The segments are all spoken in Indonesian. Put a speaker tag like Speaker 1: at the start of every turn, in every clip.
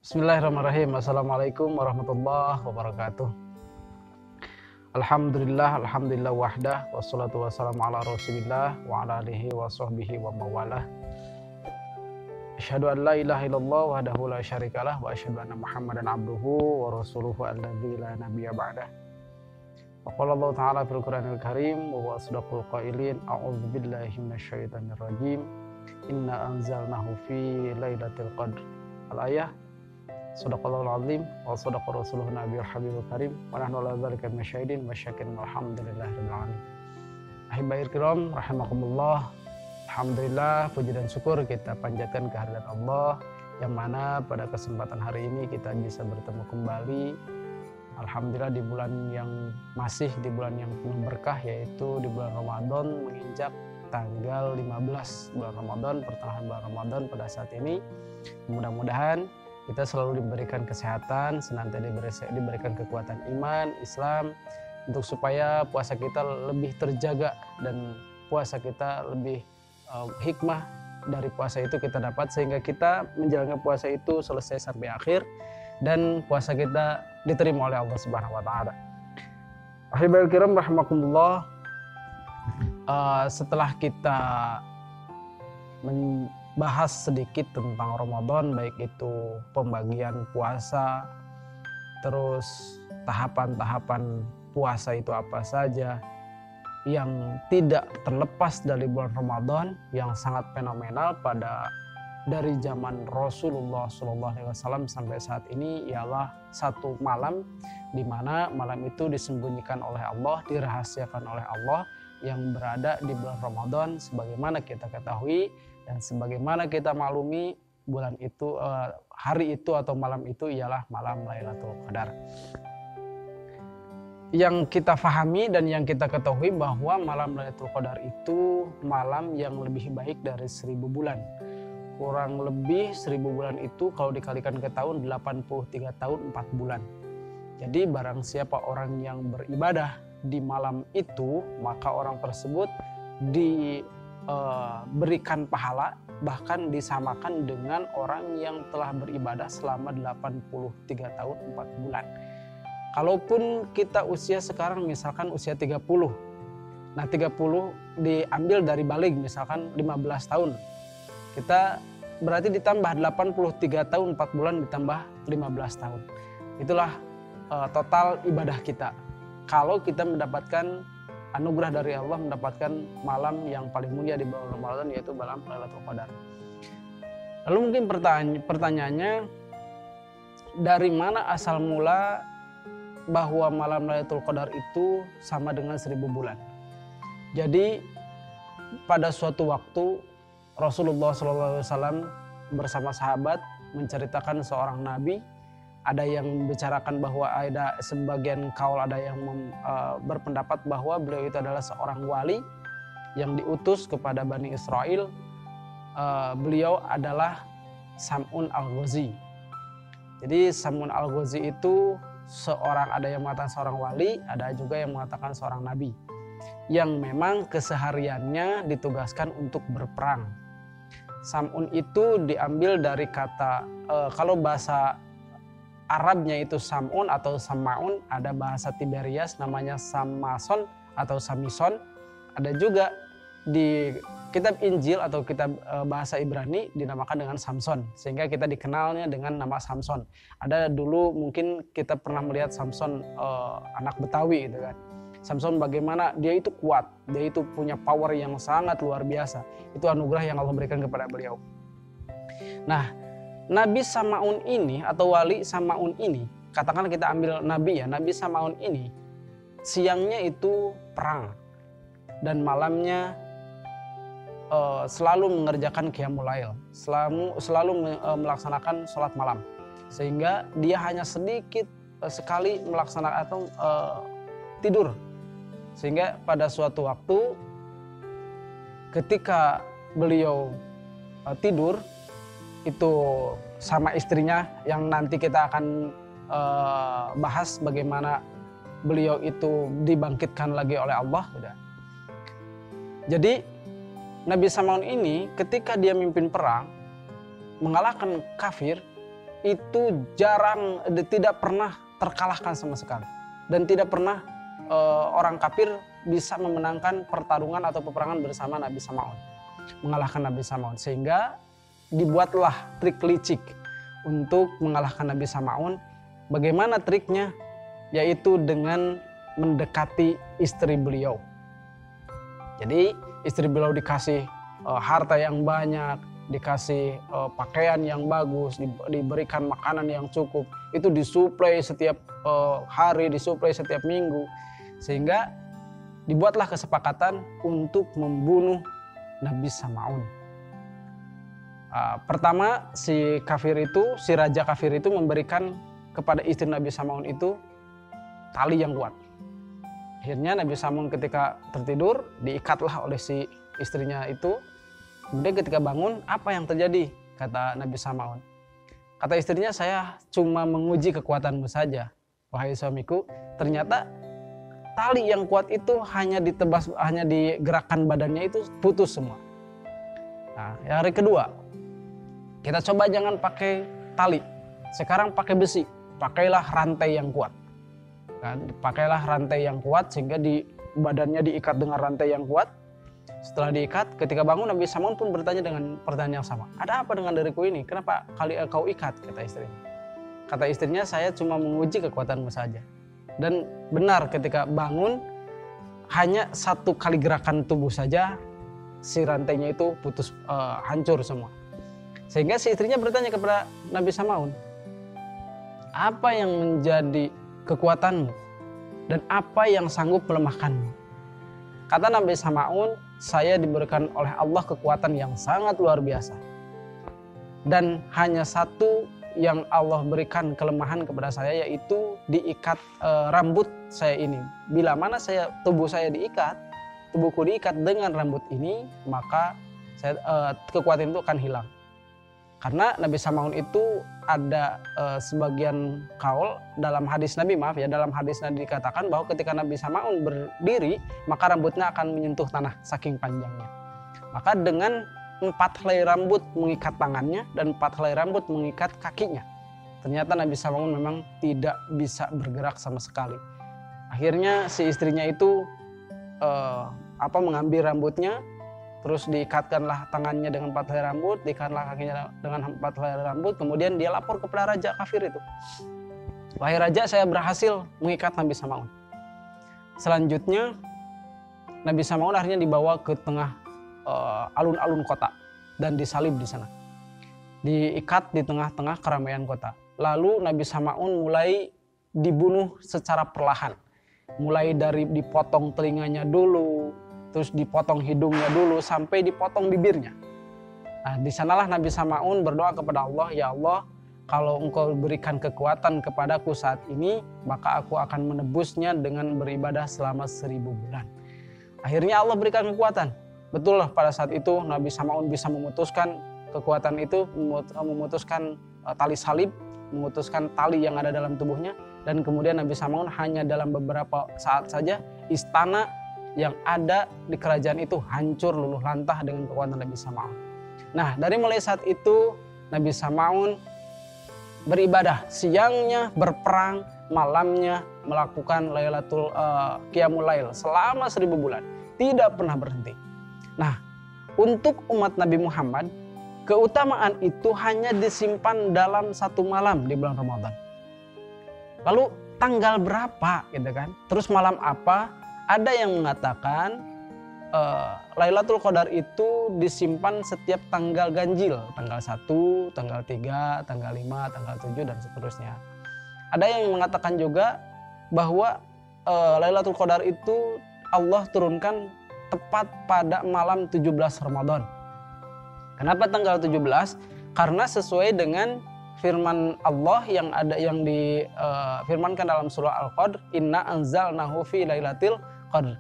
Speaker 1: Bismillahirrahmanirrahim. Assalamualaikum warahmatullahi wabarakatuh. Alhamdulillah wahdah, wassalatu wassalamu ala rasulillah wa ala alihi wa sahbihi wa mawalah. Asyhadu an la ilaha illallah wahdahu la syarikalah wa asyhadu anna Muhammadan abduhu wa rasuluhu alladzi la nabiyya ba'dah. Wa qala Allah ta'ala fil Qur'anil Karim wa huwa asdaqul qailin, a'udzu billahi minasyaitonir rajim. Inna anzalnahu fi lailatul qadr. Al-ayah. Shadaqallahul azim wa shadaqa rasuluhun nabiyul habibul karim wa nahnu ala dzalika minasyahidin wa syakirin walhamdulillahirabbil alamin. Ahibahil kiram rahimakumullah. Alhamdulillah, puji dan syukur kita panjatkan kehadirat Allah yang mana pada kesempatan hari ini kita bisa bertemu kembali. Alhamdulillah di bulan yang masih di bulan yang penuh berkah, yaitu di bulan Ramadan, menginjak tanggal 15 bulan Ramadan, pertengahan bulan Ramadan pada saat ini. Mudah-mudahan kita selalu diberikan kesehatan, senantiasa diberikan kekuatan iman, Islam, untuk supaya puasa kita lebih terjaga dan puasa kita lebih hikmah dari puasa itu kita dapat, sehingga kita menjalankan puasa itu selesai sampai akhir dan puasa kita diterima oleh Allah Subhanahu wa taala. Ahibal kiram rahimakumullah, setelah kita bahas sedikit tentang Ramadan, baik itu pembagian puasa, terus tahapan-tahapan puasa itu apa saja yang tidak terlepas dari bulan Ramadan yang sangat fenomenal dari zaman Rasulullah SAW sampai saat ini, ialah satu malam di mana malam itu disembunyikan oleh Allah, dirahasiakan oleh Allah, yang berada di bulan Ramadan. Sebagaimana kita ketahui dan sebagaimana kita maklumi, bulan itu, hari itu atau malam itu ialah malam Lailatul Qadar. Yang kita fahami dan yang kita ketahui bahwa malam Lailatul Qadar itu malam yang lebih baik dari 1000 bulan. Kurang lebih 1000 bulan itu kalau dikalikan ke tahun, 83 tahun 4 bulan. Jadi barang siapa orang yang beribadah di malam itu, maka orang tersebut diberikan pahala, bahkan disamakan dengan orang yang telah beribadah selama 83 tahun 4 bulan. Kalaupun kita usia sekarang misalkan usia 30, nah 30 diambil dari balik misalkan 15 tahun, kita berarti ditambah 83 tahun 4 bulan ditambah 15 tahun. Itulah total ibadah kita. Kalau kita mendapatkan anugerah dari Allah, mendapatkan malam yang paling mulia di bulan Ramadan, yaitu malam Lailatul Qadar. Lalu mungkin pertanyaannya, dari mana asal mula bahwa malam Lailatul Qadar itu sama dengan 1000 bulan? Jadi pada suatu waktu Rasulullah SAW bersama sahabat menceritakan seorang nabi. Ada yang membicarakan bahwa ada sebagian kaul, ada yang berpendapat bahwa beliau itu adalah seorang wali yang diutus kepada Bani Israel. Beliau adalah Sam'un al-Ghazi. Jadi Sam'un al-Ghazi itu ada yang mengatakan seorang wali, ada juga yang mengatakan seorang nabi yang memang kesehariannya ditugaskan untuk berperang. Sam'un itu diambil dari kata, kalau bahasa Arabnya itu Sam'un atau Sama'un, ada bahasa Tiberias namanya Samason atau Samison, ada juga di kitab Injil atau kitab bahasa Ibrani dinamakan dengan Samson, sehingga kita dikenalnya dengan nama Samson. Ada dulu mungkin kita pernah melihat Samson, anak Betawi gitu kan. Samson bagaimana dia itu kuat, dia itu punya power yang sangat luar biasa. Itu anugerah yang Allah berikan kepada beliau. Nah, Nabi Sama'un ini atau wali Sama'un ini, katakan kita ambil nabi ya, Nabi Sama'un ini siangnya itu perang dan malamnya selalu mengerjakan qiyamul lail, selalu melaksanakan sholat malam, sehingga dia hanya sedikit sekali melaksanakan atau tidur. Sehingga pada suatu waktu ketika beliau tidur itu sama istrinya, yang nanti kita akan bahas bagaimana beliau itu dibangkitkan lagi oleh Allah. Jadi Nabi Sam'un ini ketika dia mimpin perang mengalahkan kafir, itu jarang, tidak pernah terkalahkan sama sekali. Dan tidak pernah orang kafir bisa memenangkan pertarungan atau peperangan bersama Nabi Samaun, mengalahkan Nabi Samaun. Sehingga dibuatlah trik licik untuk mengalahkan Nabi Samaun. Bagaimana triknya? Yaitu dengan mendekati istri beliau. Jadi istri beliau dikasih harta yang banyak, dikasih pakaian yang bagus, diberikan makanan yang cukup. Itu disuplai setiap hari, disuplai setiap minggu. Sehingga dibuatlah kesepakatan untuk membunuh Nabi Samaun. Pertama si raja kafir itu memberikan kepada istri Nabi Samaun itu tali yang kuat. Akhirnya Nabi Samaun ketika tertidur diikatlah oleh si istrinya itu. Kemudian ketika bangun, apa yang terjadi? Kata Nabi Samaun. Kata istrinya, saya cuma menguji kekuatanmu saja, wahai suamiku. Ternyata tali yang kuat itu hanya digerakkan badannya itu putus semua. Nah, hari kedua, kita coba jangan pakai tali. Sekarang pakai besi, pakailah rantai yang kuat. Pakailah rantai yang kuat sehingga badannya diikat dengan rantai yang kuat. Setelah diikat, ketika bangun Nabi Samaun pun bertanya dengan pertanyaan yang sama. Ada apa dengan diriku ini? Kenapa kau ikat? Kata istrinya. Kata istrinya, saya cuma menguji kekuatanmu saja. Dan benar ketika bangun, hanya satu kali gerakan tubuh saja, si rantainya itu putus, hancur semua. Sehingga si istrinya bertanya kepada Nabi Samaun, apa yang menjadi kekuatanmu dan apa yang sanggup melemahkanmu? Kata Nabi Samaun, saya diberikan oleh Allah kekuatan yang sangat luar biasa. Dan hanya satu yang Allah berikan kelemahan kepada saya, yaitu diikat rambut saya ini. Bila mana tubuhku diikat dengan rambut ini, maka kekuatan itu akan hilang. Karena Nabi Samaun itu ada sebagian kaul dalam hadis Nabi, dalam hadis Nabi dikatakan bahwa ketika Nabi Samaun berdiri, maka rambutnya akan menyentuh tanah saking panjangnya. Maka dengan 4 helai rambut mengikat tangannya dan 4 helai rambut mengikat kakinya. Ternyata Nabi Samaun memang tidak bisa bergerak sama sekali. Akhirnya si istrinya itu mengambil rambutnya, terus diikatkanlah tangannya dengan 4 helai rambut, diikatlah kakinya dengan 4 helai rambut, kemudian dia lapor kepada raja kafir itu. Wahai raja, saya berhasil mengikat Nabi Samaun. Selanjutnya Nabi Samaun akhirnya dibawa ke tengah alun-alun kota dan disalib di sana. Diikat di tengah-tengah keramaian kota. Lalu Nabi Samaun mulai dibunuh secara perlahan. Mulai dari dipotong telinganya dulu, terus dipotong hidungnya dulu, sampai dipotong bibirnya. Nah, di sanalah Nabi Samaun berdoa kepada Allah, ya Allah, kalau engkau berikan kekuatan kepadaku saat ini, maka aku akan menebusnya dengan beribadah selama 1000 bulan. Akhirnya Allah berikan kekuatan. Betul lah, pada saat itu Nabi Samaun bisa memutuskan kekuatan itu, memutuskan tali salib, memutuskan tali yang ada dalam tubuhnya, dan kemudian Nabi Samaun hanya dalam beberapa saat saja istana yang ada di kerajaan itu hancur luluh lantah dengan kekuatan Nabi Samaun. Nah, dari mulai saat itu Nabi Samaun beribadah, siangnya berperang, malamnya melakukan qiyamul lail selama 1000 bulan, tidak pernah berhenti. Nah, untuk umat Nabi Muhammad, keutamaan itu hanya disimpan dalam 1 malam di bulan Ramadan. Lalu tanggal berapa gitu kan? Terus malam apa? Ada yang mengatakan Lailatul Qadar itu disimpan setiap tanggal ganjil, tanggal 1, tanggal 3, tanggal 5, tanggal 7 dan seterusnya. Ada yang mengatakan juga bahwa Lailatul Qadar itu Allah turunkan tepat pada malam 17 Ramadan. Kenapa tanggal 17? Karena sesuai dengan firman Allah yang difirmankan dalam surah Al-Qadr, inna anzalnahu fi lailatul qadr.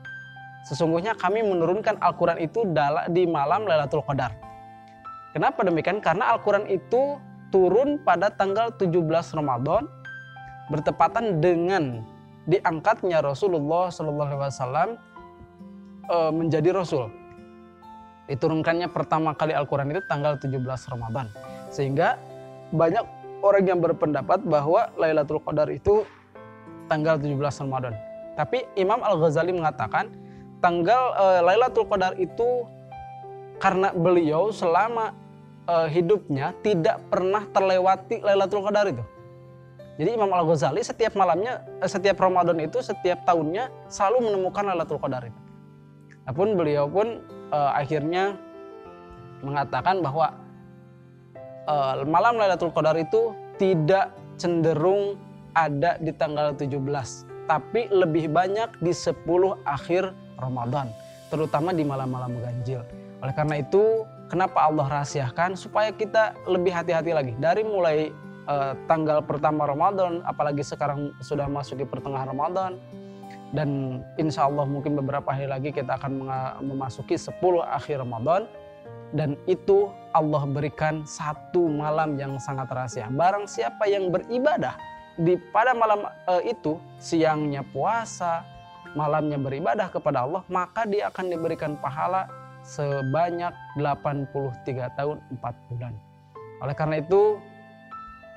Speaker 1: Sesungguhnya kami menurunkan Al-Quran itu di malam Lailatul Qadar. Kenapa demikian? Karena Al-Quran itu turun pada tanggal 17 Ramadan, bertepatan dengan diangkatnya Rasulullah SAW menjadi Rasul. Diturunkannya pertama kali Al-Quran itu tanggal 17 Ramadan. Sehingga banyak orang yang berpendapat bahwa Lailatul Qadar itu tanggal 17 Ramadan. Tapi Imam Al-Ghazali mengatakan tanggal Lailatul Qadar itu karena beliau selama hidupnya tidak pernah terlewati Lailatul Qadar itu. Jadi Imam Al-Ghazali setiap malamnya, setiap Ramadan itu, setiap tahunnya selalu menemukan Lailatul Qadar itu. Adapun beliau pun akhirnya mengatakan bahwa malam Lailatul Qadar itu tidak cenderung ada di tanggal 17, tapi lebih banyak di 10 akhir Ramadan, terutama di malam-malam ganjil. Oleh karena itu, kenapa Allah rahasiakan supaya kita lebih hati-hati lagi dari mulai tanggal pertama Ramadan, apalagi sekarang sudah masuk di pertengahan Ramadan, dan insya Allah mungkin beberapa hari lagi kita akan memasuki 10 akhir Ramadan. Dan itu Allah berikan satu malam yang sangat rahasia. Barang siapa yang beribadah pada malam itu, siangnya puasa, malamnya beribadah kepada Allah, maka dia akan diberikan pahala sebanyak 83 tahun 4 bulan. Oleh karena itu,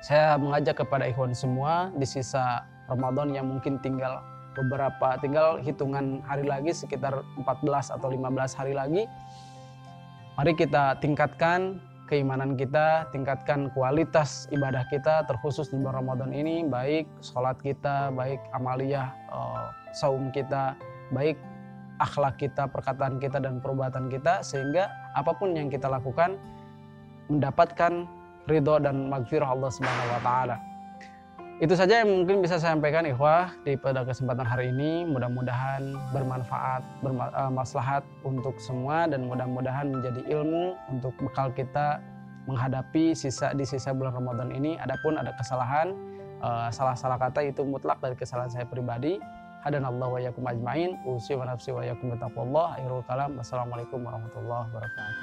Speaker 1: saya mengajak kepada ikhwan semua di sisa Ramadan yang mungkin tinggal hitungan hari lagi, sekitar 14 atau 15 hari lagi. Mari kita tingkatkan keimanan kita, tingkatkan kualitas ibadah kita, terkhusus di bulan Ramadan ini, baik sholat kita, baik amaliyah, saum kita, baik akhlak kita, perkataan kita, dan perbuatan kita, sehingga apapun yang kita lakukan mendapatkan ridho dan maghfirah Allah Subhanahu wa Ta'ala. Itu saja yang mungkin bisa saya sampaikan ikhwah pada kesempatan hari ini. Mudah-mudahan bermanfaat, bermaslahat untuk semua, dan mudah-mudahan menjadi ilmu untuk bekal kita menghadapi di sisa bulan Ramadan ini. Adapun ada kesalahan, salah-salah kata itu mutlak dari kesalahan saya pribadi. Hadanallahu wa iyyakum ajmain. Usi wa nafsi wa iyyakum bittaqwallah. Akhirul kalam. Wassalamualaikum warahmatullahi wabarakatuh.